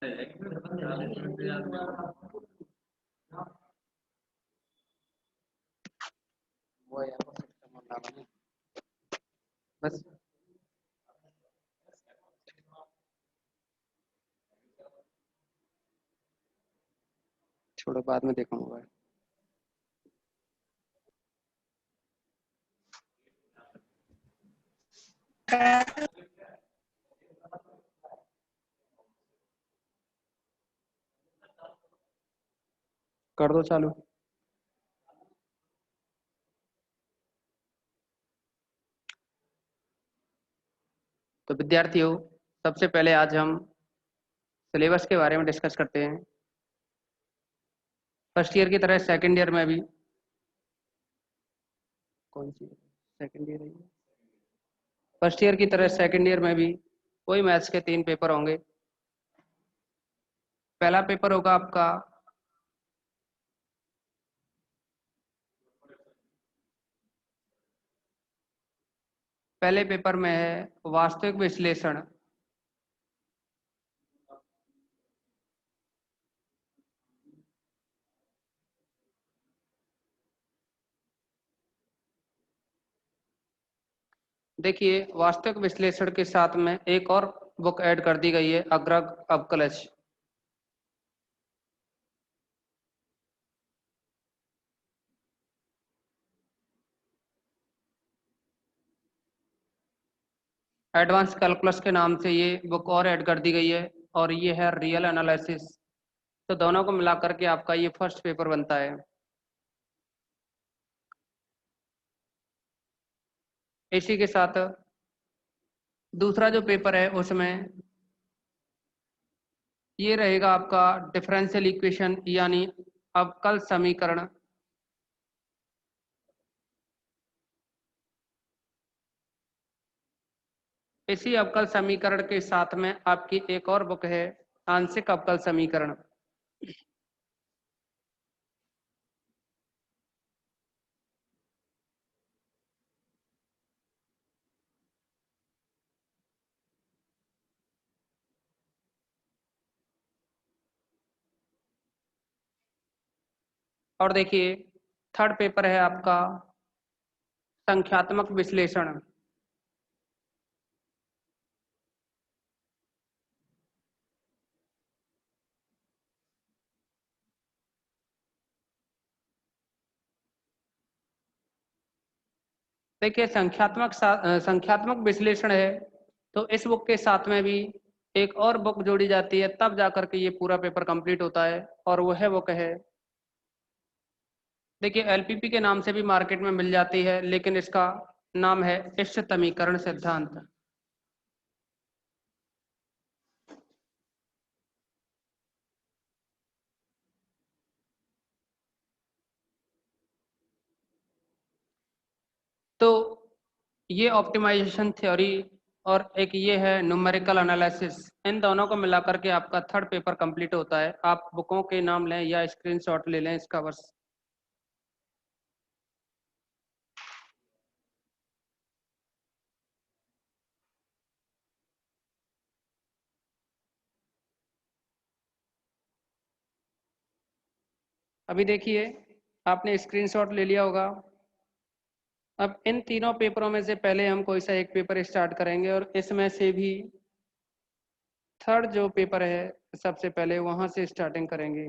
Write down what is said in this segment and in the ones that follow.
वो यार सिस्टम होना बस। छोड़ो, बाद में देखूंगा। कर दो चालू। तो विद्यार्थियों, सबसे पहले आज हम सिलेबस के बारे में डिस्कस करते हैं। फर्स्ट ईयर की तरह सेकंड ईयर में भी कौन सी सेकंड ईयर है? फर्स्ट ईयर की तरह सेकंड ईयर में भी वही मैथ्स के 3 पेपर होंगे। पहला पेपर होगा आपका पहले पेपर में है वास्तविक विश्लेषण। देखिए, वास्तविक विश्लेषण के साथ में एक और बुक ऐड कर दी गई है, अग्रग अवकलज। एडवांस कैलकुलस के नाम से ये बुक और ऐड कर दी गई है, और ये है रियल एनालिसिस। तो दोनों को मिलाकर के आपका ये फर्स्ट पेपर बनता है। इसी के साथ दूसरा जो पेपर है उसमें ये रहेगा आपका डिफरेंशियल इक्वेशन, यानी अवकल समीकरण। इसी अवकल समीकरण के साथ में आपकी एक और बुक है आंशिक अवकल समीकरण। और देखिए, थर्ड पेपर है आपका संख्यात्मक विश्लेषण। देखिए, संख्यात्मक विश्लेषण है तो इस बुक के साथ में भी एक और बुक जोड़ी जाती है, तब जाकर के ये पूरा पेपर कंप्लीट होता है, और वह बुक है, देखिए एलपीपी के नाम से भी मार्केट में मिल जाती है, लेकिन इसका नाम है इष्टतमीकरण सिद्धांत। तो ये ऑप्टिमाइजेशन थ्योरी और एक ये है न्यूमेरिकल एनालिसिस, इन दोनों को मिलाकर के आपका थर्ड पेपर कंप्लीट होता है। आप बुकों के नाम लें या स्क्रीनशॉट ले लें इसका बस। अभी देखिए, आपने स्क्रीनशॉट ले लिया होगा। अब इन तीनों पेपरों में से पहले हम कोई सा एक पेपर स्टार्ट करेंगे, और इसमें से भी थर्ड जो पेपर है सबसे पहले वहां से स्टार्टिंग करेंगे,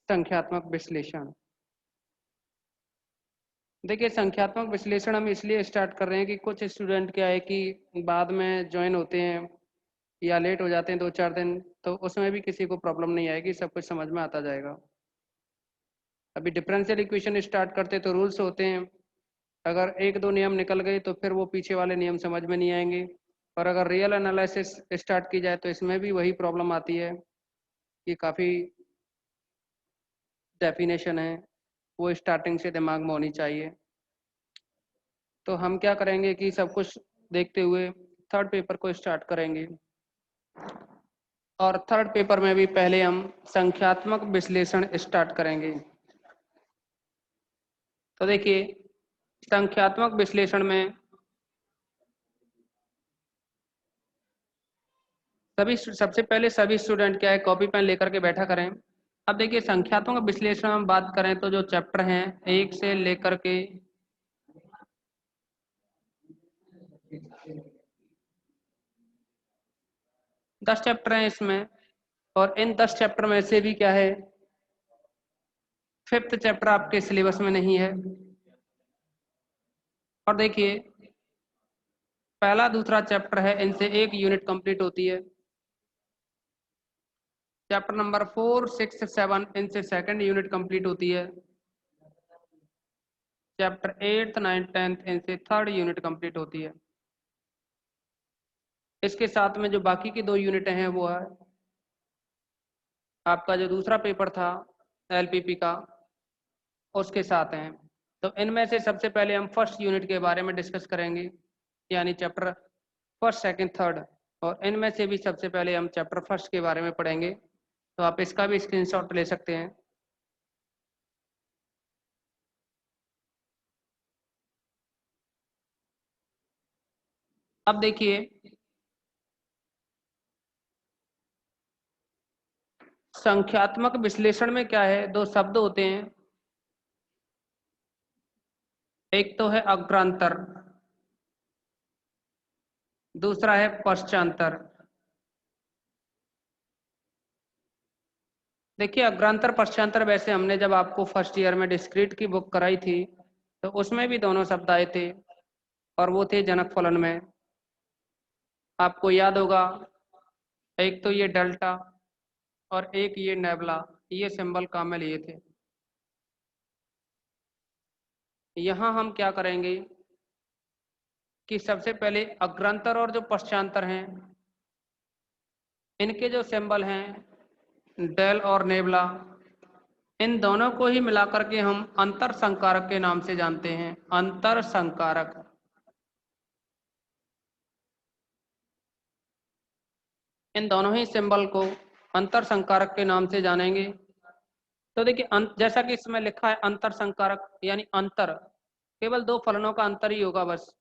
संख्यात्मक विश्लेषण। देखिए, संख्यात्मक विश्लेषण हम इसलिए स्टार्ट कर रहे हैं कि कुछ स्टूडेंट क्या है कि बाद में ज्वाइन होते हैं या लेट हो जाते हैं 2-4 दिन, तो उसमें भी किसी को प्रॉब्लम नहीं आएगी, सब कुछ समझ में आता जाएगा। अभी डिफरेंशियल इक्वेशन स्टार्ट करते तो रूल्स होते हैं, अगर 1-2 नियम निकल गए तो फिर वो पीछे वाले नियम समझ में नहीं आएंगे। और अगर रियल एनालिसिस स्टार्ट की जाए तो इसमें भी वही प्रॉब्लम आती है कि काफ़ी डेफिनेशन है, वो स्टार्टिंग से दिमाग में होनी चाहिए। तो हम क्या करेंगे कि सब कुछ देखते हुए थर्ड पेपर को स्टार्ट करेंगे, और थर्ड पेपर में भी पहले हम संख्यात्मक विश्लेषण स्टार्ट करेंगे। तो देखिए, संख्यात्मक विश्लेषण में सबसे पहले सभी स्टूडेंट क्या है कॉपी पेन लेकर के बैठा करें। अब देखिए संख्यात्मक विश्लेषण में बात करें तो जो चैप्टर हैं 1 से लेकर के 10 चैप्टर हैं इसमें, और इन 10 चैप्टर में से भी क्या है 5th चैप्टर आपके सिलेबस में नहीं है। और देखिए पहला दूसरा चैप्टर है, इनसे एक यूनिट कंप्लीट होती है। चैप्टर नंबर 4, 6, 7 इनसे सेकंड यूनिट कंप्लीट होती है। चैप्टर 8, 9, 10 इनसे थर्ड यूनिट कंप्लीट होती है। इसके साथ में जो बाकी की 2 यूनिटें हैं वो है आपका जो दूसरा पेपर था एलपीपी का, उसके साथ हैं। तो इनमें से सबसे पहले हम फर्स्ट यूनिट के बारे में डिस्कस करेंगे, यानी चैप्टर फर्स्ट, सेकंड, थर्ड। और इनमें से भी सबसे पहले हम चैप्टर फर्स्ट के बारे में पढ़ेंगे, तो आप इसका भी स्क्रीनशॉट ले सकते हैं। अब देखिए संख्यात्मक विश्लेषण में क्या है, 2 शब्द होते हैं। एक तो है अग्रांतर, दूसरा है पश्चांतर। देखिए अग्रांतर पश्चांतर वैसे हमने जब आपको फर्स्ट ईयर में डिस्क्रीट की बुक कराई थी तो उसमें भी दोनों शब्द आए थे, और वो थे जनक फलन में। आपको याद होगा एक तो ये डेल्टा और एक ये नेबला, ये सिंबल काम में लिए थे। यहाँ हम क्या करेंगे कि सबसे पहले अग्रांतर और जो पश्चांतर हैं इनके जो सिंबल हैं डेल और नेबला, इन दोनों को ही मिलाकर के हम अंतर संकारक के नाम से जानते हैं। अंतर संकारक, इन दोनों ही सिंबल को अंतर संकारक के नाम से जानेंगे। तो देखिए जैसा कि इसमें लिखा है अंतर संकारक यानी अंतर, केवल 2 फलनों का अंतर ही होगा बस।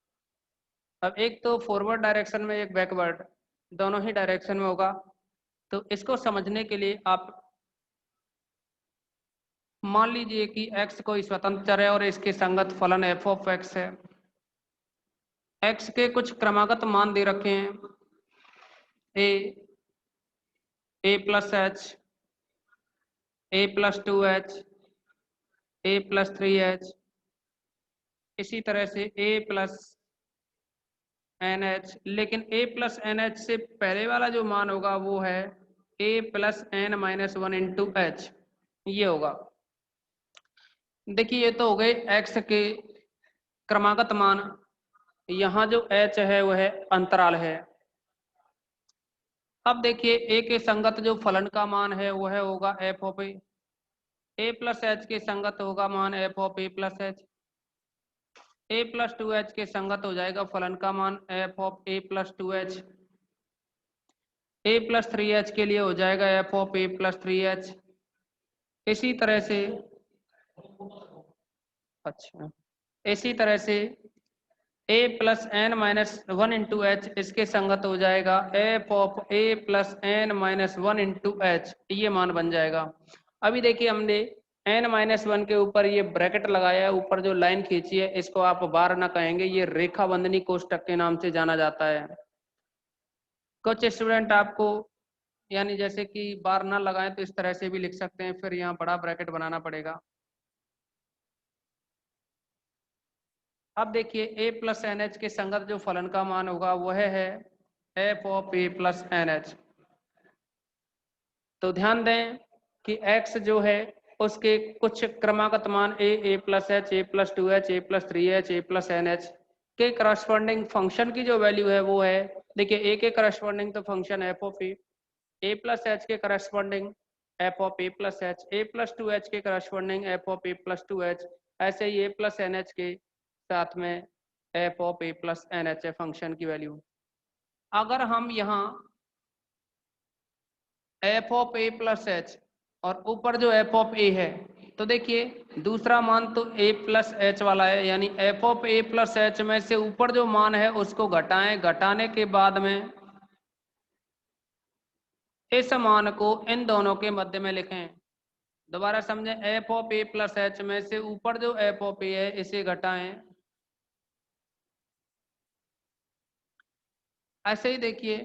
अब एक तो फॉरवर्ड डायरेक्शन में, एक बैकवर्ड, दोनों ही डायरेक्शन में होगा। तो इसको समझने के लिए आप मान लीजिए कि x कोई स्वतंत्र चर है और इसके संगत फलन f ऑफ x है। x के कुछ क्रमागत मान दे रखे हैं, a plus h, a plus 2h, a plus 3h, इसी तरह से a प्लस NH। लेकिन a प्लस NH से पहले वाला जो मान होगा वो है a plus n minus 1 into h, ये होगा। देखिए ये तो हो गए x के क्रमागत मान। यहाँ जो h है वह अंतराल है। अब देखिए a के संगत जो फलन का मान है वह होगा f of a plus h के संगत होगा मान f of a plus h, a plus 2h के संगत हो जाएगा फलन का मान f of a plus 2h, a plus 3h के लिए हो जाएगा f of a plus 3h। इसी तरह से अच्छा इसी तरह से a plus n minus 1 into h, इसके संगत हो जाएगा f of a plus n minus 1 into h, ये मान बन जाएगा। अभी देखिए हमने n माइनस 1 के ऊपर ये ब्रैकेट लगाया है, ऊपर जो लाइन खींची है इसको आप बार ना कहेंगे, ये रेखा बंधनी कोष्टक के नाम से जाना जाता है। कुछ स्टूडेंट आपको यानी जैसे कि बार ना लगाएं तो इस तरह से भी लिख सकते हैं, फिर यहाँ बड़ा ब्रैकेट बनाना पड़ेगा। अब देखिए a प्लस एन एच के संगत जो फलन का मान होगा वह है f of a plus n h. तो ध्यान दें कि x जो है उसके कुछ क्रमागत मान a plus h, a plus 2h, a plus 3h, a plus n h के करस्पॉन्डिंग फंक्शन की जो वैल्यू है वो है, देखिए a के करस्पॉन्डिंग तो function f of a plus h के corresponding f of a plus h, a plus 2h के corresponding f of a plus 2h, ऐसे ही a प्लस एन एच के साथ में f of a plus n h है function की value. अगर हम यहाँ f of a plus H और ऊपर जो f ऑफ a है, तो देखिए दूसरा मान तो a प्लस एच वाला है, यानी f of a plus H में से ऊपर जो मान है उसको घटाएं, घटाने के बाद में इस मान को इन दोनों के मध्य में लिखें। दोबारा समझें, F of A plus H में से ऊपर जो एफ ऑफ ए है इसे घटाएं। ऐसे ही देखिए,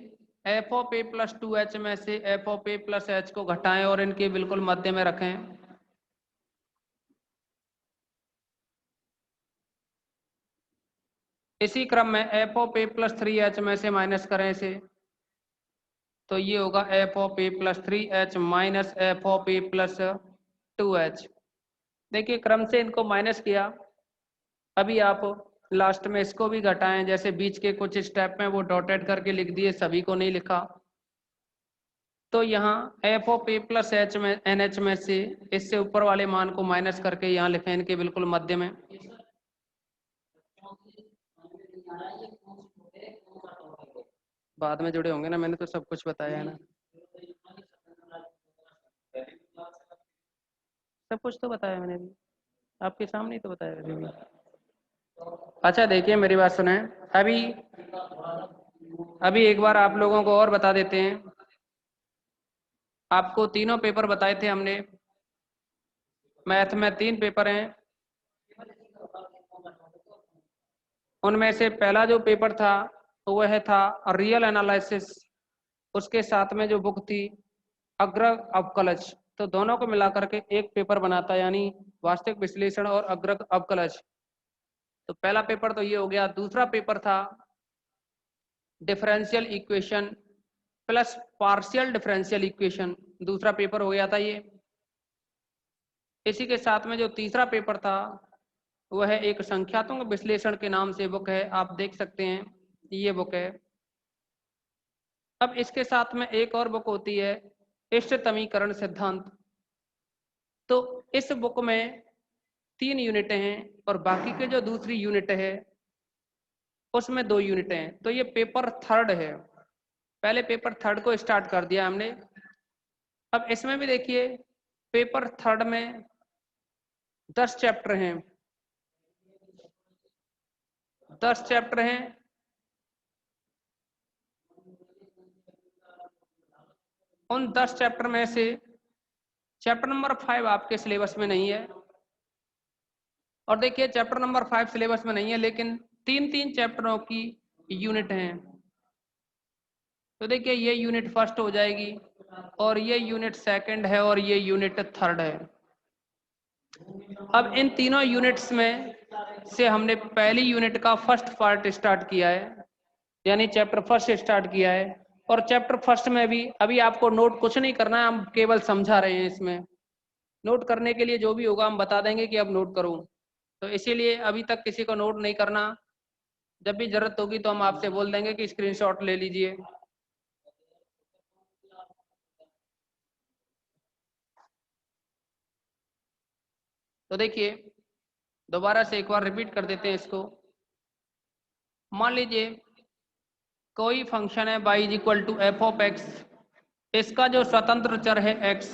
F of A plus two H में से F of A plus H को घटाएं और इनके बिल्कुल मध्य में रखें। इसी क्रम में F of A plus three H में से माइनस करें इसे, तो ये होगा F of A plus three H minus F of A plus two H. देखिए क्रम से इनको माइनस किया, अभी आप लास्ट में इसको भी घटाएं, जैसे बीच के कुछ स्टेप में वो डॉटेड करके लिख दिए, सभी को नहीं लिखा। तो यहाँ F of A plus H में एन एच में से इससे ऊपर वाले मान को माइनस करके यहाँ लिखें इनके बिल्कुल मध्य में। बाद में जुड़े होंगे ना, मैंने तो सब कुछ बताया है ना, सब कुछ तो बताया मैंने भी, आपके सामने ही तो बताया मैंने भी। अच्छा देखिए मेरी बात सुने, अभी अभी एक बार आप लोगों को और बता देते हैं। आपको तीनों पेपर बताए थे हमने, मैथ में 3 पेपर हैं। उनमें से पहला जो पेपर था वह था रियल एनालिसिस, उसके साथ में जो बुक थी अग्रग अवकलज, तो दोनों को मिलाकर के एक पेपर बनाता है, यानी वास्तविक विश्लेषण और अग्रग अवकलज। तो पहला पेपर तो ये हो गया। दूसरा पेपर था differential equation plus partial differential equation, दूसरा पेपर हो गया था ये। इसी के साथ में जो तीसरा पेपर था वह एक संख्यात्मक विश्लेषण के नाम से बुक है, आप देख सकते हैं ये बुक है। अब इसके साथ में एक और बुक होती है इष्टतमीकरण सिद्धांत, तो इस बुक में 3 यूनिटें हैं और बाकी के जो दूसरी यूनिट है उसमें 2 यूनिटें हैं। तो ये पेपर थर्ड है, पहले पेपर थर्ड को स्टार्ट कर दिया हमने। अब इसमें भी देखिए पेपर थर्ड में 10 चैप्टर हैं, 10 चैप्टर हैं। उन 10 चैप्टर में से चैप्टर नंबर 5 आपके सिलेबस में नहीं है, और देखिए चैप्टर नंबर 5 सिलेबस में नहीं है, लेकिन 3-3 चैप्टरों की यूनिट हैं। तो देखिए ये यूनिट फर्स्ट हो जाएगी और ये यूनिट सेकंड है और ये यूनिट थर्ड है। अब इन तीनों यूनिट्स में से हमने पहली यूनिट का फर्स्ट पार्ट स्टार्ट किया है, यानी चैप्टर फर्स्ट स्टार्ट किया है। और चैप्टर फर्स्ट में भी अभी आपको नोट कुछ नहीं करना है, हम केवल समझा रहे हैं। इसमें नोट करने के लिए जो भी होगा हम बता देंगे कि अब नोट करो, तो इसीलिए अभी तक किसी को नोट नहीं करना। जब भी जरूरत होगी तो हम आपसे बोल देंगे कि स्क्रीनशॉट ले लीजिए। तो देखिए दोबारा से एक बार रिपीट कर देते हैं इसको। मान लीजिए कोई फंक्शन है y is equal to F of x, इसका जो स्वतंत्र चर है x,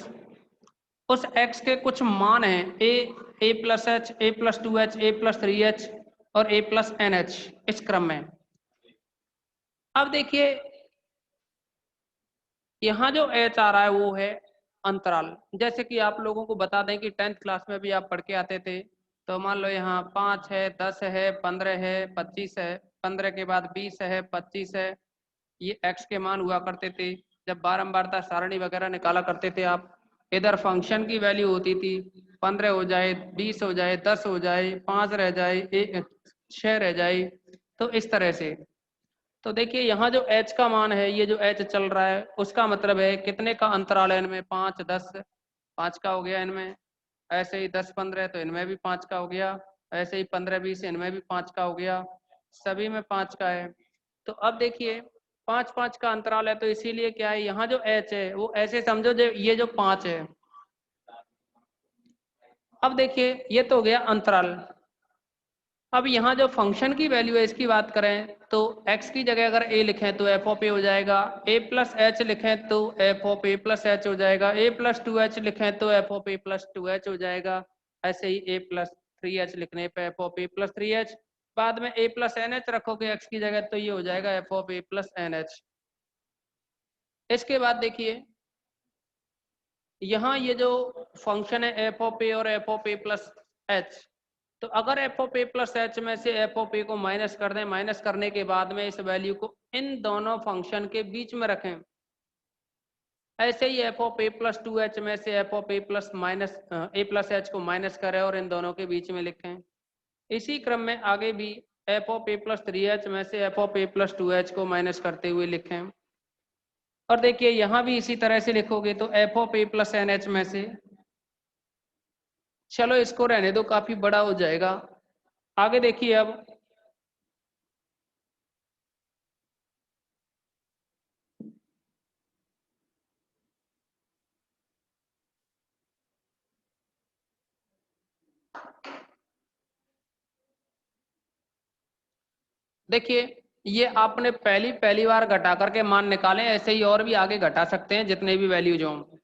उस x के कुछ मान हैं ए प्लस एच, ए प्लस टू एच, ए प्लस थ्री एच और ए प्लस एन एच, इस क्रम में। अब देखिए यहाँ जो एच आ रहा है वो है अंतराल। जैसे कि आप लोगों को बता दें कि 10th क्लास में भी आप पढ़ के आते थे, तो मान लो यहाँ 5 है, 10 है, 15 है, 25 है, 15 के बाद 20 है, 25 है, ये x के मान हुआ करते थे। जब बारंबारता सारणी वगैरह निकाला करते थे आप, इधर फंक्शन की वैल्यू होती थी 15 हो जाए, 20 हो जाए, 10 हो जाए, 5 रह जाए, 6 रह जाए, तो इस तरह से। तो देखिए यहाँ जो h का मान है, ये जो h चल रहा है उसका मतलब है कितने का अंतराल है इनमें, 5 10, 5 का हो गया इनमें। ऐसे ही 10 15 तो इनमें भी 5 का हो गया, ऐसे ही 15 20 इनमें भी 5 का हो गया, सभी में 5 का है। तो अब देखिए 5 5 का अंतराल है, तो इसीलिए क्या है, यहाँ जो h है वो ऐसे समझो जो ये जो 5 है। अब देखिए ये तो हो गया अंतराल। अब यहाँ जो फंक्शन की वैल्यू है इसकी बात करें तो x की जगह अगर a लिखें तो एफ ऑफ ए हो जाएगा, a प्लस एच लिखें तो f of A plus h हो जाएगा, a प्लस टू एच लिखें तो f of A plus two h हो जाएगा। ऐसे ही a प्लस थ्री एच लिखने पे f of A plus three h, बाद में a प्लस एन एच रखोगे x की जगह तो ये हो जाएगा F of A plus n h. इसके बाद देखिए यहाँ ये जो फंक्शन है एफ ऑफ ए और F of A plus H, तो अगर F of A plus H में से एफ ऑफ ए को माइनस कर दें, माइनस करने के बाद में इस वैल्यू को इन दोनों फंक्शन के बीच में रखें, ऐसे ही F of A plus two H में से F of A plus minus A plus H को माइनस करें और इन दोनों के बीच में लिखें। इसी क्रम में आगे भी F of A plus three H में से F of A plus two H को माइनस करते हुए लिखें। और देखिए यहाँ भी इसी तरह से लिखोगे तो f of A plus n h में से, चलो इसको रहने दो, काफी बड़ा हो जाएगा। आगे देखिए अब देखिए, ये आपने पहली बार घटा करके मान निकाले, ऐसे ही और भी आगे घटा सकते हैं जितने भी वैल्यू जो हों।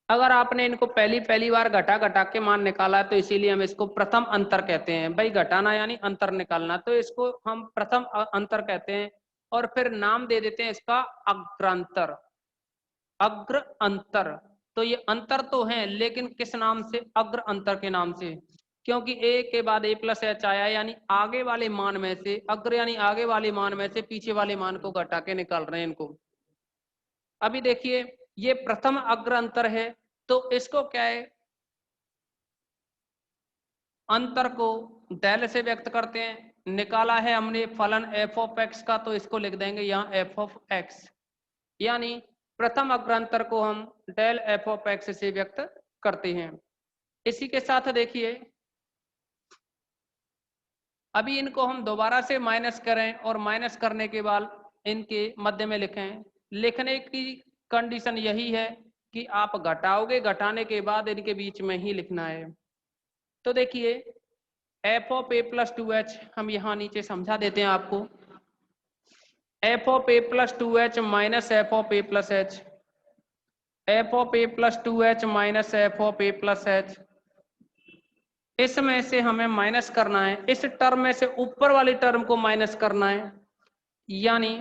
अगर आपने इनको पहली बार घटा घटा के मान निकाला है तो इसीलिए हम इसको प्रथम अंतर कहते हैं। भाई घटाना यानी अंतर निकालना, तो इसको हम प्रथम अंतर कहते हैं और फिर नाम दे देते हैं इसका अग्रांतर, अग्र अंतर। तो ये अंतर तो है लेकिन किस नाम से? अग्र अंतर के नाम से, क्योंकि ए के बाद ए प्लस एच आया, यानी आगे वाले मान में से, अग्र यानी आगे वाले मान में से पीछे वाले मान को घटा के निकाल रहे हैं इनको। अभी देखिए ये प्रथम अग्र अंतर है, तो इसको क्या है, अंतर को डेल से व्यक्त करते हैं। निकाला है हमने फलन एफ ऑफ एक्स का, तो इसको लिख देंगे यहाँ एफ ऑफ एक्स, यानी प्रथम अग्रांतर को हम डेल एफ ऑफ एक्स से व्यक्त करते हैं। इसी के साथ देखिए अभी इनको हम दोबारा से माइनस करें और माइनस करने के बाद इनके मध्य में लिखें। लिखने की कंडीशन यही है कि आप घटाओगे, घटाने के बाद इनके बीच में ही लिखना है। तो देखिए F of A plus two H हम यहाँ नीचे समझा देते हैं आपको। F of A plus two H minus F of A plus H, F of A plus two H minus F of A plus H, इसमें से हमें माइनस करना है, इस टर्म में से ऊपर वाली टर्म को माइनस करना है, यानी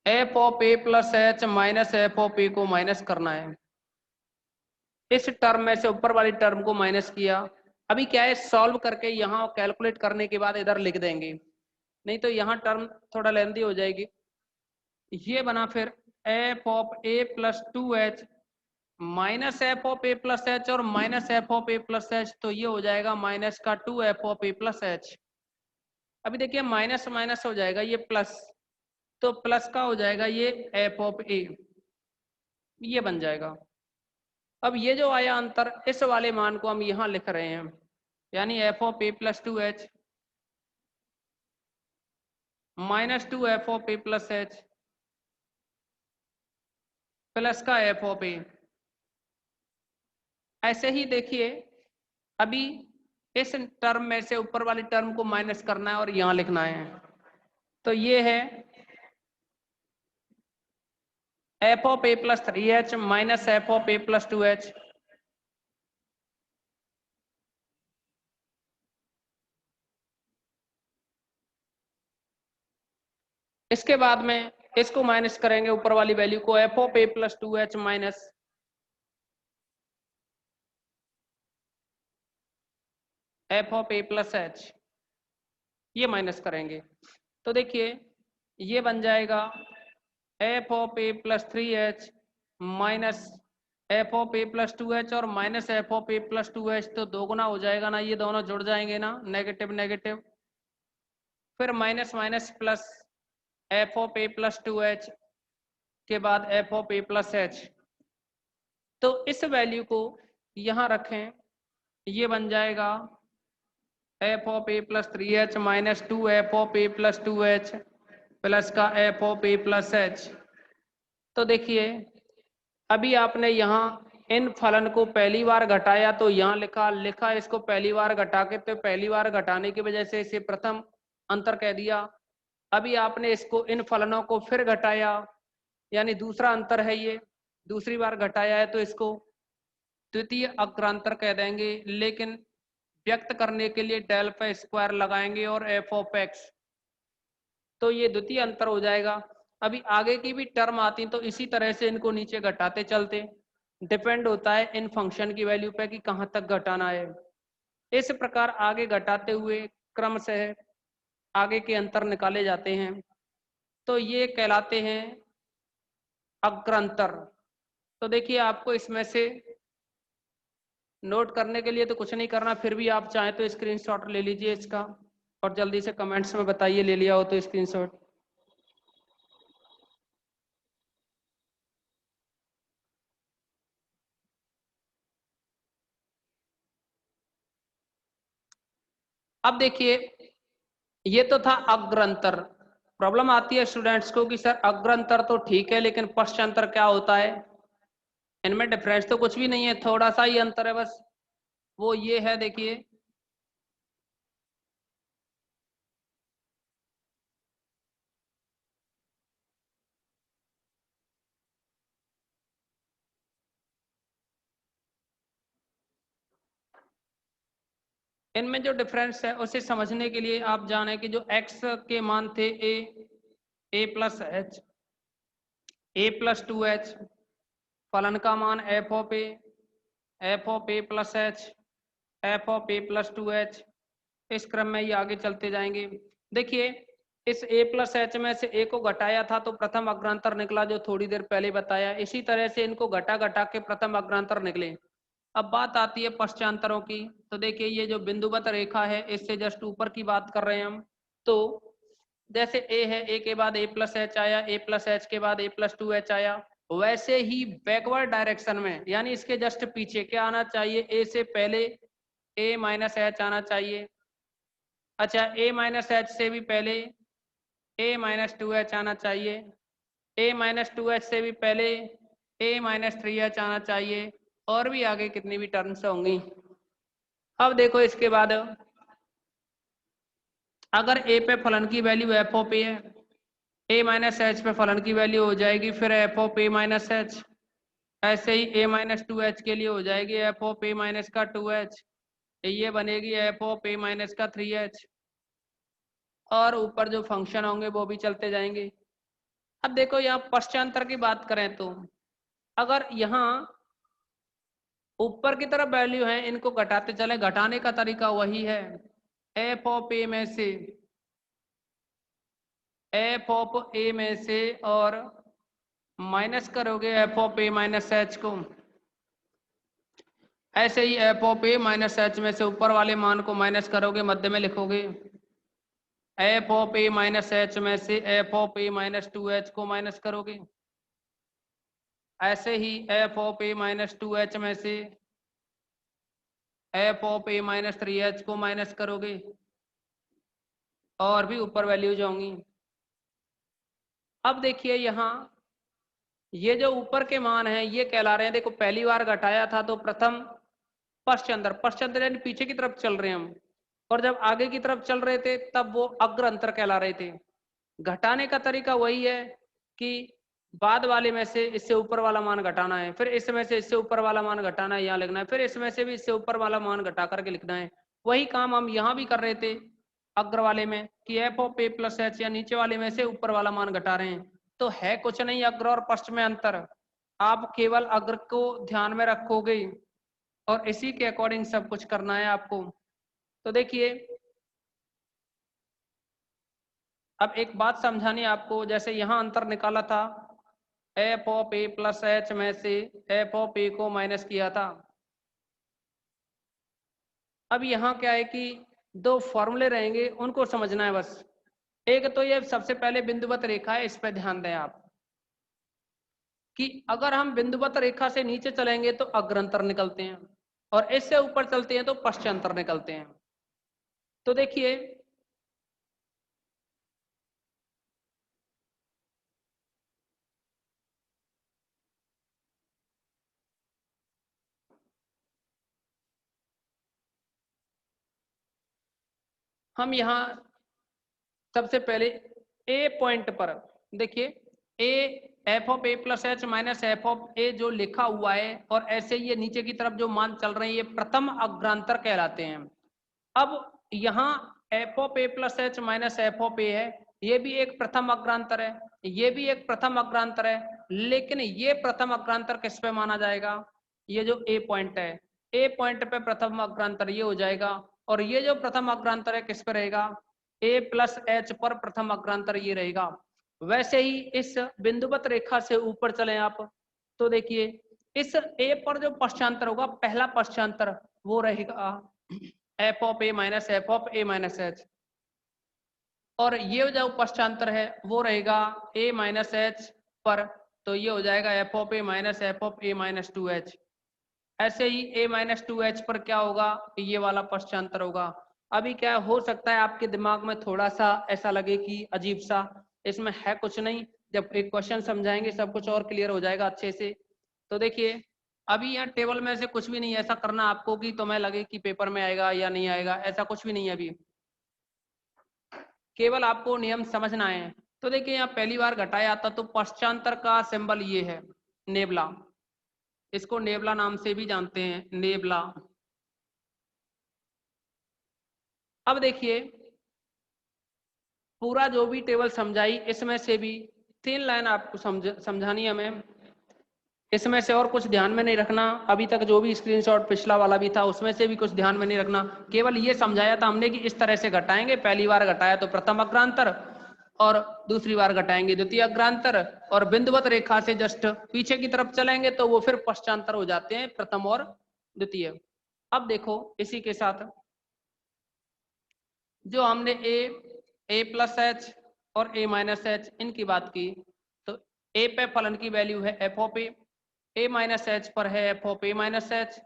F of A plus H minus F of A को माइनस करना है। इस टर्म में से ऊपर वाली टर्म को माइनस किया। अभी क्या है, सॉल्व करके यहाँ कैलकुलेट करने के बाद इधर लिख देंगे, नहीं तो यहाँ टर्म थोड़ा लेंदी हो जाएगी। ये बना फिर F of A plus two H minus F of A plus H और minus F of A plus H, तो ये हो जाएगा माइनस का two F of A plus H. अभी देखिए माइनस माइनस हो जाएगा ये प्लस, तो प्लस का हो जाएगा ये एफ ऑफ ए, ये बन जाएगा। अब ये जो आया अंतर, इस वाले मान को हम यहाँ लिख रहे हैं, यानी F of A plus two H minus two F of A plus H plus का एफ ऑफ ए। ऐसे ही देखिए अभी इस टर्म में से ऊपर वाली टर्म को माइनस करना है और यहाँ लिखना है, तो ये है F of A plus three H minus F of A plus two H, इसके बाद में इसको माइनस करेंगे ऊपर वाली वैल्यू को, F of A plus two H minus F of A plus H, ये माइनस करेंगे। तो देखिए ये बन जाएगा F of A plus three H minus F of A plus two H और minus F of A plus two H, तो दो गुना हो जाएगा ना, ये दोनों जुड़ जाएंगे ना, नेगेटिव नेगेटिव, फिर minus minus plus F of A plus two H के बाद F of A plus H. तो इस वैल्यू को यहाँ रखें, ये बन जाएगा F of A plus three H minus two F of A plus two H plus का F of A plus H. तो देखिए अभी आपने यहाँ इन फलन को पहली बार घटाया तो यहाँ लिखा, लिखा इसको पहली बार घटा के, तो पहली बार घटाने की वजह से इसे प्रथम अंतर कह दिया। अभी आपने इसको इन फलनों को फिर घटाया, यानी दूसरा अंतर है ये, दूसरी बार घटाया है तो इसको द्वितीय अग्रांतर कह देंगे, लेकिन व्यक्त करने के लिए डेल पे स्क्वायर लगाएंगे और एफ ऑफ एक्स, तो ये द्वितीय अंतर हो जाएगा। अभी आगे की भी टर्म आती तो इसी तरह से इनको नीचे घटाते चलते। डिपेंड होता है इन फंक्शन की वैल्यू पे कि कहाँ तक घटाना है। इस प्रकार आगे घटाते हुए क्रम से आगे के अंतर निकाले जाते हैं, तो ये कहलाते हैं अग्रंतर। तो देखिए आपको इसमें से नोट करने के लिए तो कुछ नहीं करना, फिर भी आप चाहें तो स्क्रीनशॉट ले लीजिए इसका और जल्दी से कमेंट्स में बताइए ले लिया हो तो स्क्रीनशॉट। अब देखिए ये तो था अग्रंतर। प्रॉब्लम आती है स्टूडेंट्स को कि सर अग्रंतर तो ठीक है लेकिन पश्चांतर क्या होता है। इनमें डिफरेंस तो कुछ भी नहीं है, थोड़ा सा ही अंतर है बस, वो ये है देखिए इनमें जो डिफरेंस है उसे समझने के लिए आप जाने कि जो x के मान थे a plus h, a plus 2h, फलन का मान f of a plus h, f of a plus 2h, इस क्रम में ये आगे चलते जाएंगे। देखिए इस a प्लस एच में से a को घटाया था तो प्रथम अग्रांतर निकला जो थोड़ी देर पहले बताया, इसी तरह से इनको घटा घटा के प्रथम अग्रांतर निकले। अब बात आती है पश्चांतरों की, तो देखिए ये जो बिंदुवत रेखा है इससे जस्ट ऊपर की बात कर रहे हैं हम। तो जैसे a है, a के बाद a प्लस एच आया, a प्लस एच के बाद a प्लस 2h आया, वैसे ही बैकवर्ड डायरेक्शन में यानी इसके जस्ट पीछे क्या आना चाहिए, a से पहले a माइनस एच आना चाहिए। अच्छा a माइनस एच से भी पहले a माइनस 2h आना चाहिए, a माइनस 2h से भी पहले a माइनस 3h आना चाहिए, और भी आगे कितनी भी टर्म्स होंगी। अब देखो इसके बाद अगर a पे फलन की वैल्यू f ऑफ a है, a माइनस एच पे फलन की वैल्यू हो जाएगी फिर f of a minus H, ऐसे ही a माइनस 2h के लिए हो जाएगी f ऑफ a माइनस का 2h, ये बनेगी f ऑफ a माइनस का 3h, और ऊपर जो फंक्शन होंगे वो भी चलते जाएंगे। अब देखो यहाँ पश्चांतर की बात करें तो अगर यहाँ ऊपर की तरफ वैल्यू है इनको घटाते चले, घटाने का तरीका वही है, एफ ऑफ ए में से और माइनस करोगे F of A minus H को, ऐसे ही F of A minus H में से ऊपर वाले मान को माइनस करोगे, मध्य में लिखोगे F of A minus H में से F of A minus 2h को माइनस करोगे, ऐसे ही F of A minus 2h में से F of A minus 3h को माइनस करोगे, और भी ऊपर वैल्यूज होंगी। अब देखिए यहाँ ये जो ऊपर के मान हैं ये कहला रहे हैं, देखो पहली बार घटाया था तो प्रथम पश्चांतर यानी पीछे की तरफ चल रहे हैं हम, और जब आगे की तरफ चल रहे थे तब वो अग्र अंतर कहला रहे थे। घटाने का तरीका वही है कि बाद वाले में से इससे ऊपर वाला मान घटाना है, फिर इसमें से इससे ऊपर वाला मान घटाना है, यहाँ लिखना है, फिर इसमें से भी इससे ऊपर वाला मान घटा करके लिखना है। वही काम हम यहाँ भी कर रहे थे अग्र वाले में कि F of A plus H, या नीचे वाले में से ऊपर वाला मान घटा रहे हैं। तो है कुछ नहीं अग्र और पश्च में अंतर, आप केवल अग्र को ध्यान में रखोगे और इसी के अकॉर्डिंग सब कुछ करना है आपको। तो देखिए अब एक बात समझानी आपको, जैसे यहाँ अंतर निकाला था F of A plus H में से एफ ऑफ ए को माइनस किया था। अब यहाँ क्या है कि दो फॉर्मूले रहेंगे उनको समझना है बस। एक तो ये सबसे पहले बिंदुवत रेखा है, इस पर ध्यान दें आप कि अगर हम बिंदुवत रेखा से नीचे चलेंगे तो अग्रंतर निकलते हैं और इससे ऊपर चलते हैं तो पश्चांतर निकलते हैं। तो देखिए हम यहाँ सबसे पहले ए पॉइंट पर देखिए A F of A plus H minus F of A जो लिखा हुआ है, और ऐसे ये नीचे की तरफ जो मान चल रहे हैं ये प्रथम अग्रांतर कहलाते हैं। अब यहाँ F of A plus H minus F of A है, ये भी एक प्रथम अग्रांतर है, ये भी एक प्रथम अग्रांतर है, लेकिन ये प्रथम अग्रांतर किस पे माना जाएगा, ये जो ए पॉइंट है, ए पॉइंट पे प्रथम अग्रांतर ये हो जाएगा, और ये जो प्रथम अग्रांतर है किस पे रहेगा, ए प्लस एच पर प्रथम अग्रांतर ये रहेगा। वैसे ही इस बिंदुवत रेखा से ऊपर चले आप, तो देखिए इस ए पर जो पश्चांतर होगा, पहला पश्चांतर वो रहेगा F of A minus F of A minus H, और ये जो पश्चांतर है वो रहेगा ए माइनस एच पर, तो ये हो जाएगा F of A minus F of A minus two H. ऐसे ही ए माइनस टू एच पर क्या होगा, ये वाला पश्चांतर होगा। अभी क्या हो सकता है आपके दिमाग में थोड़ा सा ऐसा लगे कि अजीब सा, इसमें है कुछ नहीं, जब एक क्वेश्चन समझाएंगे सब कुछ और क्लियर हो जाएगा अच्छे से। तो देखिए अभी यहाँ टेबल में से कुछ भी नहीं ऐसा करना आपको कि तुम्हें लगे कि पेपर में आएगा या नहीं आएगा, ऐसा कुछ भी नहीं है अभी, केवल आपको नियम समझना है। तो देखिए यहाँ पहली बार घटाया आता तो पश्चांतर का सिंबल ये है नेबला, इसको नेबला नाम से भी जानते हैं, नेबला। अब देखिए पूरा जो भी टेबल समझाई इसमें से भी 3 लाइन आपको समझानी है हमें, इसमें से और कुछ ध्यान में नहीं रखना। अभी तक जो भी स्क्रीनशॉट पिछला वाला भी था उसमें से भी कुछ ध्यान में नहीं रखना, केवल ये समझाया था हमने कि इस तरह से घटाएंगे, पहली बार घटाया तो प्रथम अग्रांतर और दूसरी बार घटाएंगे द्वितीय अग्रांतर, और बिंदुवत रेखा से जस्ट पीछे की तरफ चलेंगे तो वो फिर पश्चांतर हो जाते हैं प्रथम और द्वितीय। अब देखो इसी के साथ जो हमने ए प्लस एच और ए माइनस एच इनकी बात की, तो ए पे फलन की वैल्यू है F of A minus H पर है F of A minus H,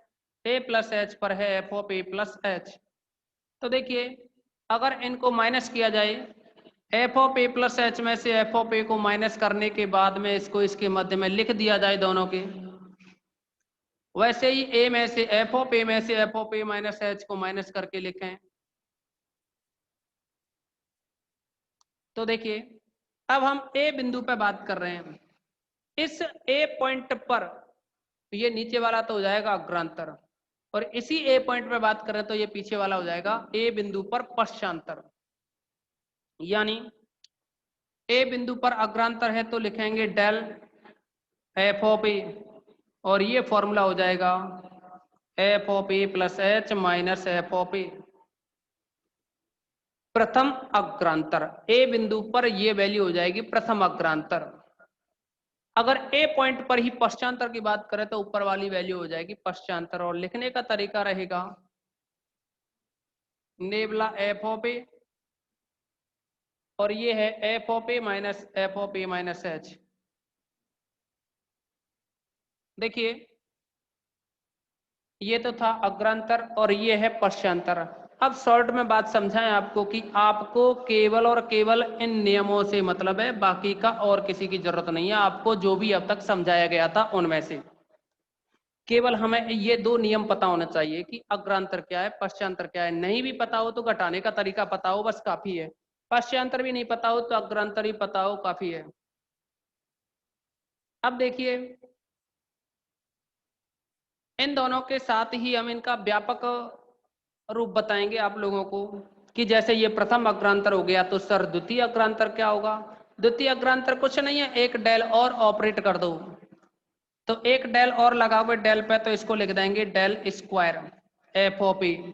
A plus H पर है F of A plus H. तो देखिए अगर इनको माइनस किया जाए, F of A plus H में से एफ ऑफ ए को माइनस करने के बाद में इसको इसके मध्य में लिख दिया जाए दोनों के, वैसे ही ए में से एफ ऑफ ए में से F of A minus H को माइनस करके लिखें। तो देखिए अब हम ए बिंदु पे बात कर रहे हैं, इस ए पॉइंट पर ये नीचे वाला तो हो जाएगा अग्रांतर, और इसी ए पॉइंट पे बात करें तो ये पीछे वाला हो जाएगा ए बिंदु पर पश्चांतर। यानी ए बिंदु पर अग्रांतर है तो लिखेंगे डेल एफ ऑफ ए, और ये फॉर्मूला हो जाएगा F of A plus H minus F of A. प्रथम अग्रांतर ए बिंदु पर ये वैल्यू हो जाएगी प्रथम अग्रांतर। अगर ए पॉइंट पर ही पश्चांतर की बात करें तो ऊपर वाली वैल्यू हो जाएगी पश्चांतर, और लिखने का तरीका रहेगा नेबला एफ ऑफ ए, और ये है F of A minus F of A minus H. देखिए ये तो था अग्रांतर और ये है पश्चांतर। अब शॉर्ट में बात समझाएं आपको कि आपको केवल और केवल इन नियमों से मतलब है, बाकी का और किसी की जरूरत नहीं है। आपको जो भी अब तक समझाया गया था उनमें से केवल हमें ये 2 नियम पता होना चाहिए कि अग्रांतर क्या है पश्चांतर क्या है। नहीं भी पता हो तो घटाने का तरीका पता हो बस काफी है, पश्चांतर भी नहीं पता हो तो अग्रांतर ही पता हो काफी है। अब देखिए इन दोनों के साथ ही हम इनका व्यापक रूप बताएंगे आप लोगों को कि जैसे ये प्रथम अग्रांतर हो गया तो सर द्वितीय अग्रांतर क्या होगा। द्वितीय अग्रांतर कुछ नहीं है, एक डेल और ऑपरेट कर दो, तो एक डेल और लगाओगे डेल पे तो इसको लिख देंगे del square F of a,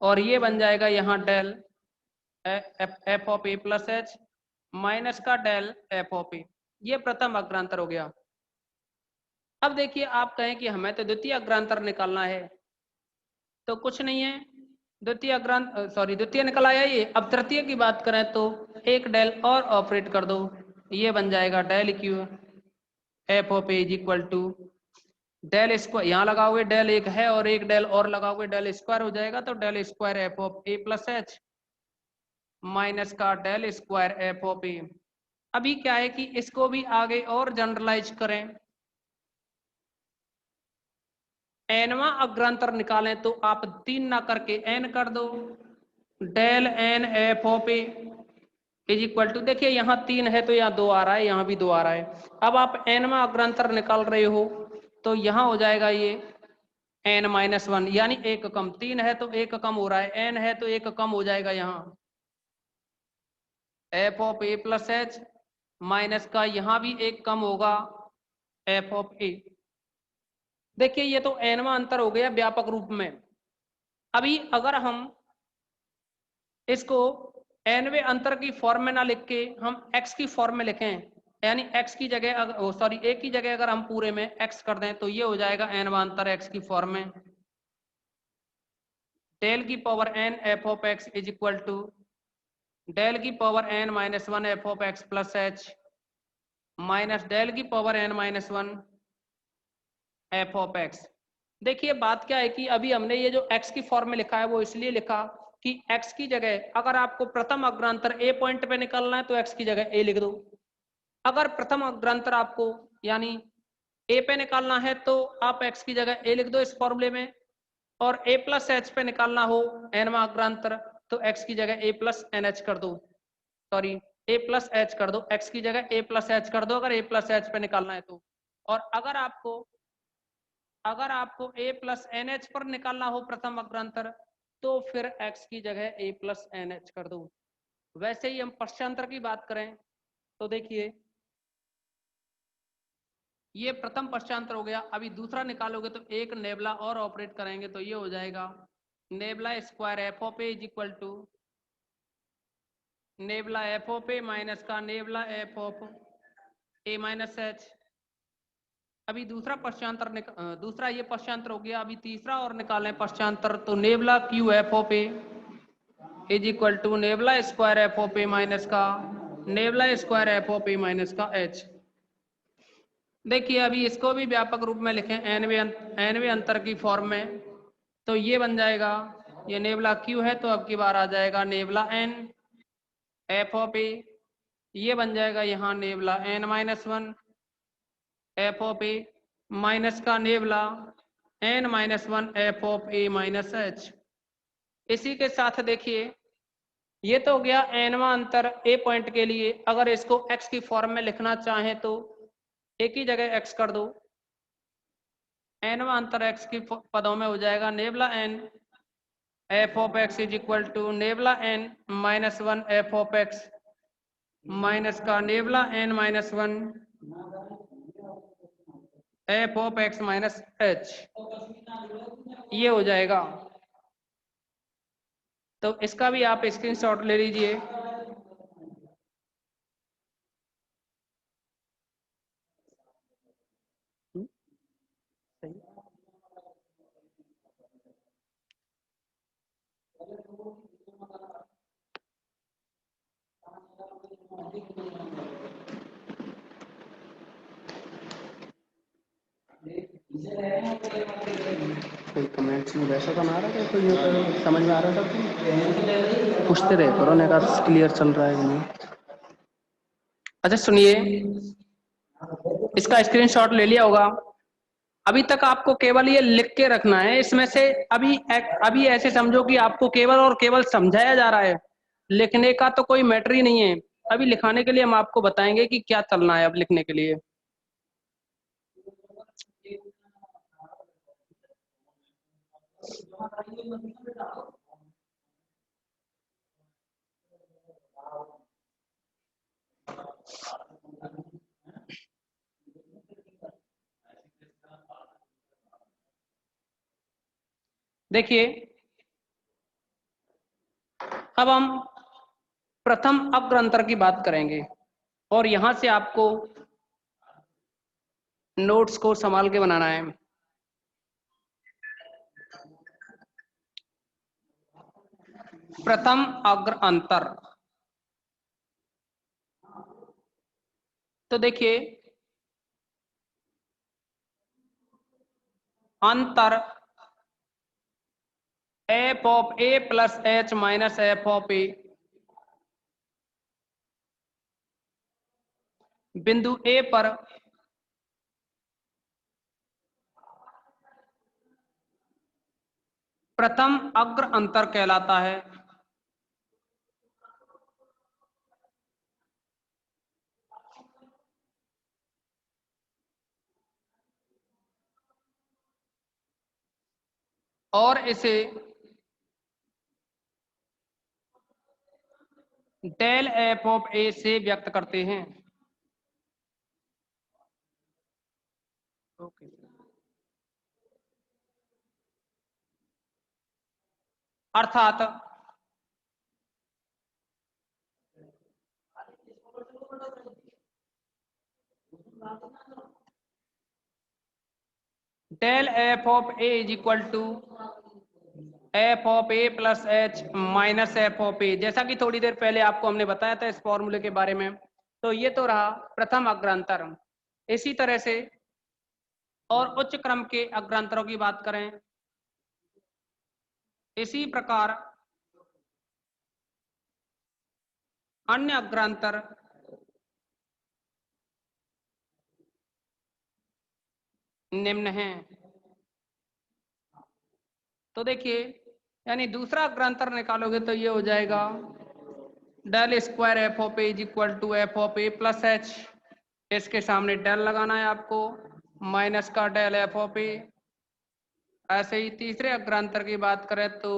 और ये बन जाएगा यहाँ del F of A plus H minus का डेल एफ ऑफ ए। ये प्रथम अग्रांतर हो गया। अब देखिए आप कहें कि हमें तो द्वितीय अग्रांतर निकालना है, तो कुछ नहीं है, द्वितीय निकल आया ये। अब तृतीय की बात करें तो एक डेल और ऑपरेट कर दो, ये बन जाएगा del cube F of A is equal to del square, यहाँ लगाओगे डेल एक है और एक डेल और लगाओगे डेल स्क्वायर हो जाएगा, तो del square F of A plus H minus का del square F of a. अभी क्या है कि इसको भी आगे और जनरलाइज करें, एनवा अग्रांतर निकालें तो आप 3 ना करके एन कर दो, del N F of A is equal to, देखिए यहाँ 3 है तो यहाँ 2 आ रहा है, यहाँ भी 2 आ रहा है। अब आप एनवा अग्रांतर निकाल रहे हो तो यहाँ हो जाएगा ये एन माइनस 1, यानी एक कम, 3 है तो एक कम हो रहा है, एन है तो एक कम हो जाएगा यहाँ F of A plus H minus का यहाँ भी एक कम होगा एफ ऑफ ए। देखिए ये तो एनवा अंतर हो गया व्यापक रूप में। अभी अगर हम इसको एनवे अंतर की फॉर्म में ना लिख के हम एक्स की फॉर्म में लिखें, यानी एक्स की जगह सॉरी ए की जगह अगर हम पूरे में एक्स कर दें तो ये हो जाएगा एनवा अंतर एक्स की फॉर्म में। डेल की power N F of X is equal to del की power N minus one F of X plus H minus del की power N minus one F of X. देखिए बात क्या है कि अभी हमने ये जो x की फॉर्म में लिखा है वो इसलिए लिखा कि x की जगह अगर आपको प्रथम अग्रांतर a पॉइंट पे निकालना है तो x की जगह a लिख दो। अगर प्रथम अग्रांतर आपको यानी a पे निकालना है तो आप x की जगह a लिख दो इस फॉर्मूले में, और a प्लस एच पे निकालना हो nवां अग्रांतर तो x की जगह a प्लस एन एच कर दो, सॉरी a प्लस एच कर दो, x की जगह a प्लस एच कर दो अगर a प्लस एच पे निकालना है तो। और अगर आपको a प्लस एन एच पर निकालना हो प्रथम अग्रांतर तो फिर x की जगह a प्लस एन एच कर दो। वैसे ही हम पश्चांतर की बात करें तो देखिए ये प्रथम पश्चांतर हो गया। अभी दूसरा निकालोगे तो एक नेबला और ऑपरेट करेंगे तो ये हो जाएगा nabla square F of A is equal to nabla F of A minus का nabla F of A minus H. अभी दूसरा ये पश्चांतर हो गया। अभी तीसरा और निकालें पश्चांतर तो nabla cube F of A is equal to nabla square F of A minus का nabla square F of A minus का एच। देखिए अभी इसको भी व्यापक रूप में लिखें एनवे अंतर की फॉर्म में तो ये बन जाएगा, ये नेबला क्यू है तो अब की बार आ जाएगा नेबला एन एफ ऑफ ए, ये बन जाएगा यहाँ nabla N minus one F of A minus का nabla N minus one F of A minus H. इसी के साथ देखिए ये तो हो गया एनवा अंतर ए पॉइंट के लिए। अगर इसको एक्स की फॉर्म में लिखना चाहें तो एक ही जगह एक्स कर दो, एनवा अंतर एक्स की पदों में हो जाएगा nabla N F of X is equal to nabla N minus one F of X minus का nabla N minus one F of X minus H, ये हो जाएगा। तो इसका भी आप स्क्रीनशॉट ले लीजिए। कोई कमेंट्स में वैसा तो ना आ रहा है, कोई समझ में आ रहा था तो पूछते रहे करो ना, क्लियर चल रहा है कि नहीं। अच्छा सुनिए, इसका स्क्रीनशॉट ले लिया होगा। अभी तक आपको केवल ये लिख के रखना है, इसमें से अभी ऐसे समझो कि आपको केवल और केवल समझाया जा रहा है, लिखने का तो कोई मैटर ही नहीं है। अभी लिखाने के लिए हम आपको बताएंगे कि क्या चलना है अब लिखने के लिए। देखिए अब हम प्रथम अग्रांतर की बात करेंगे और यहां से आपको नोट्स को संभाल के बनाना है। प्रथम अग्र अंतर, तो देखिए अंतर F of A plus H minus F of A बिंदु ए पर प्रथम अग्र अंतर कहलाता है। और इसे डेल एफ ऑफ ए से व्यक्त करते हैं। ओके। अर्थात del F of A is equal to F of A plus H minus F of A, जैसा कि थोड़ी देर पहले आपको हमने बताया था इस फॉर्मूले के बारे में। तो ये तो रहा प्रथम अग्रांतर। इसी तरह से और उच्च क्रम के अग्रांतरों की बात करें, इसी प्रकार अन्य अग्रांतर निम्न हैं। तो देखिए, यानी दूसरा अग्रांतर निकालोगे तो ये हो जाएगा del square F of A is equal to F of A plus h, इसके सामने डेल लगाना है आपको, माइनस का डेल एफ ऑफ ए। ऐसे ही तीसरे अग्रांतर की बात करें तो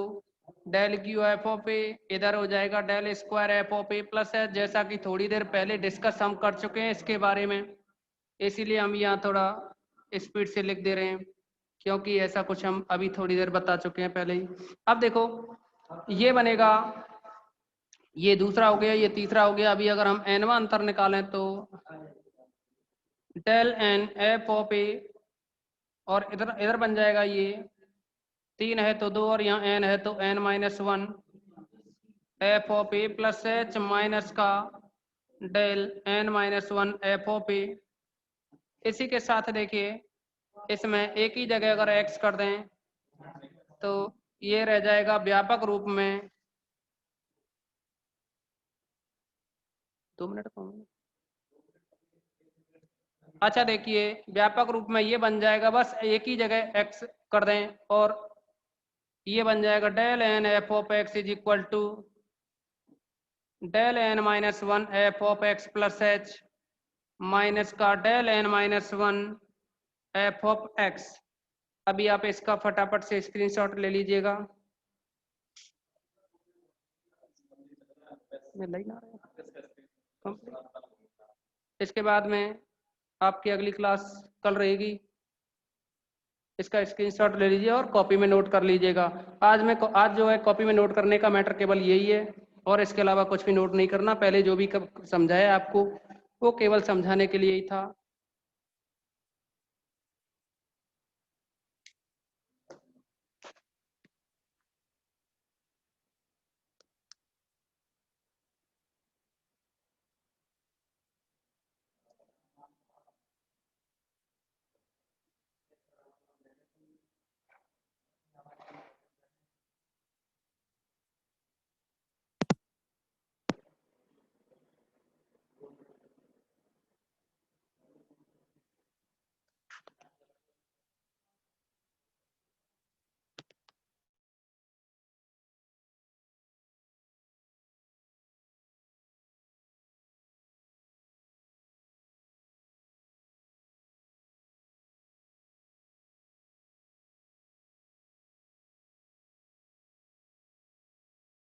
del cube F of a इधर हो जाएगा del square F of A plus h, जैसा कि थोड़ी देर पहले डिस्कस हम कर चुके हैं इसके बारे में, इसीलिए हम यहाँ थोड़ा स्पीड से लिख दे रहे हैं, क्योंकि ऐसा कुछ हम अभी थोड़ी देर बता चुके हैं पहले ही। अब देखो ये बनेगा, ये दूसरा हो गया, ये तीसरा हो गया। अभी अगर हम एनवा अंतर निकालें तो del N F of a, और इधर इधर बन जाएगा ये 3 है तो 2, और यहाँ एन है तो N minus 1 F of A plus H minus का del N minus 1 F of A. इसी के साथ देखिए इसमें एक ही जगह अगर एक्स कर दें तो ये रह जाएगा व्यापक रूप में 2 मिनट का। अच्छा देखिए व्यापक रूप में ये बन जाएगा, बस एक ही जगह एक्स कर दें और ये बन जाएगा del N F of X is equal to del N minus 1 F of X plus H minus का del N minus 1 F of X. अभी आप इसका फटाफट से स्क्रीनशॉट ले लीजिएगा। इसके बाद में आपकी अगली क्लास कल रहेगी, इसका स्क्रीनशॉट ले लीजिए और कॉपी में नोट कर लीजिएगा। आज जो है कॉपी में नोट करने का मैटर केवल यही है, और इसके अलावा कुछ भी नोट नहीं करना। पहले जो भी समझाया आपको वो केवल समझाने के लिए ही था।